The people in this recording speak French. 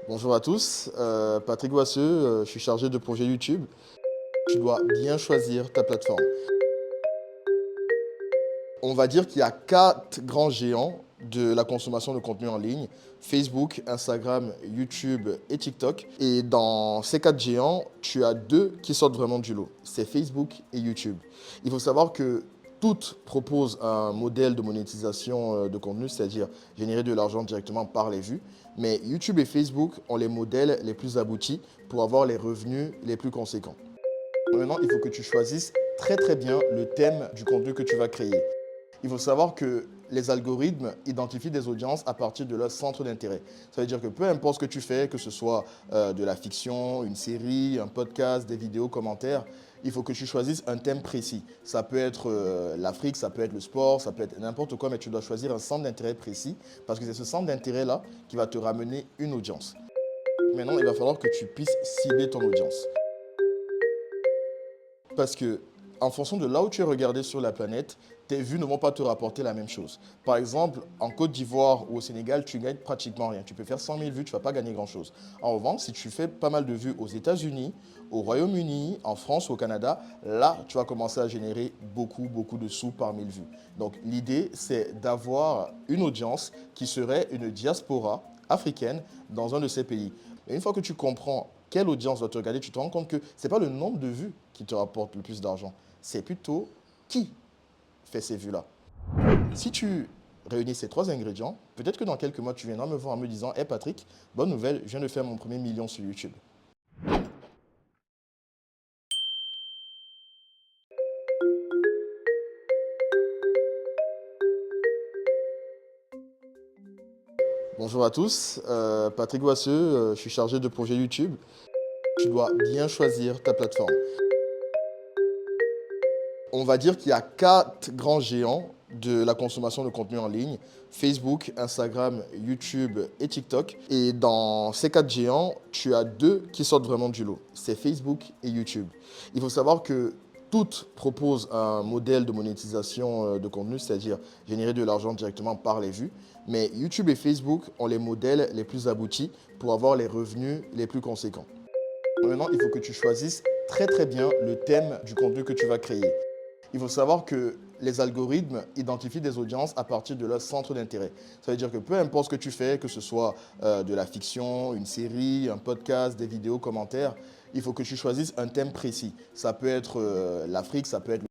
Bonjour à tous, Patrick Boisseux, je suis chargé de projet YouTube. Tu dois bien choisir ta plateforme. On va dire qu'il y a 4 grands géants de la consommation de contenu en ligne: Facebook, Instagram, YouTube et TikTok. Et dans ces 4 géants, tu as 2 qui sortent vraiment du lot. C'est Facebook et YouTube. Il faut savoir que toutes proposent un modèle de monétisation de contenu, c'est-à-dire générer de l'argent directement par les vues. Mais YouTube et Facebook ont les modèles les plus aboutis pour avoir les revenus les plus conséquents. Maintenant, il faut que tu choisisses très très bien le thème du contenu que tu vas créer. Il faut savoir que les algorithmes identifient des audiences à partir de leur centre d'intérêt. Ça veut dire que peu importe ce que tu fais, que ce soit de la fiction, une série, un podcast, des vidéos, commentaires, il faut que tu choisisses un thème précis. Ça peut être l'Afrique, ça peut être le sport, ça peut être n'importe quoi, mais tu dois choisir un centre d'intérêt précis parce que c'est ce centre d'intérêt-là qui va te ramener une audience. Maintenant, il va falloir que tu puisses cibler ton audience. Parce que, en fonction de là où tu es regardé sur la planète, tes vues ne vont pas te rapporter la même chose. Par exemple, en Côte d'Ivoire ou au Sénégal, tu gagnes pratiquement rien. Tu peux faire 100 000 vues, tu ne vas pas gagner grand-chose. En revanche, si tu fais pas mal de vues aux États-Unis, au Royaume-Uni, en France ou au Canada, là, tu vas commencer à générer beaucoup de sous par 1000 vues. Donc, l'idée, c'est d'avoir une audience qui serait une diaspora africaine dans un de ces pays. Et une fois que tu comprends quelle audience doit te regarder, tu te rends compte que ce n'est pas le nombre de vues qui te rapporte le plus d'argent, c'est plutôt qui fait ces vues-là. Si tu réunis ces 3 ingrédients, peut-être que dans quelques mois, tu viendras me voir en me disant: Hey Patrick, bonne nouvelle, je viens de faire mon premier million sur YouTube. Bonjour à tous, Patrick Boisseux, je suis chargé de projet YouTube. Tu dois bien choisir ta plateforme. On va dire qu'il y a 4 grands géants de la consommation de contenu en ligne: Facebook, Instagram, YouTube et TikTok. Et dans ces 4 géants, tu as 2 qui sortent vraiment du lot. C'est Facebook et YouTube. Il faut savoir que toutes proposent un modèle de monétisation de contenu, c'est-à-dire générer de l'argent directement par les vues. Mais YouTube et Facebook ont les modèles les plus aboutis pour avoir les revenus les plus conséquents. Maintenant, il faut que tu choisisses très très bien le thème du contenu que tu vas créer. Il faut savoir que les algorithmes identifient des audiences à partir de leur centre d'intérêt. Ça veut dire que peu importe ce que tu fais, que ce soit de la fiction, une série, un podcast, des vidéos, commentaires, il faut que tu choisisses un thème précis. Ça peut être l'Afrique, ça peut être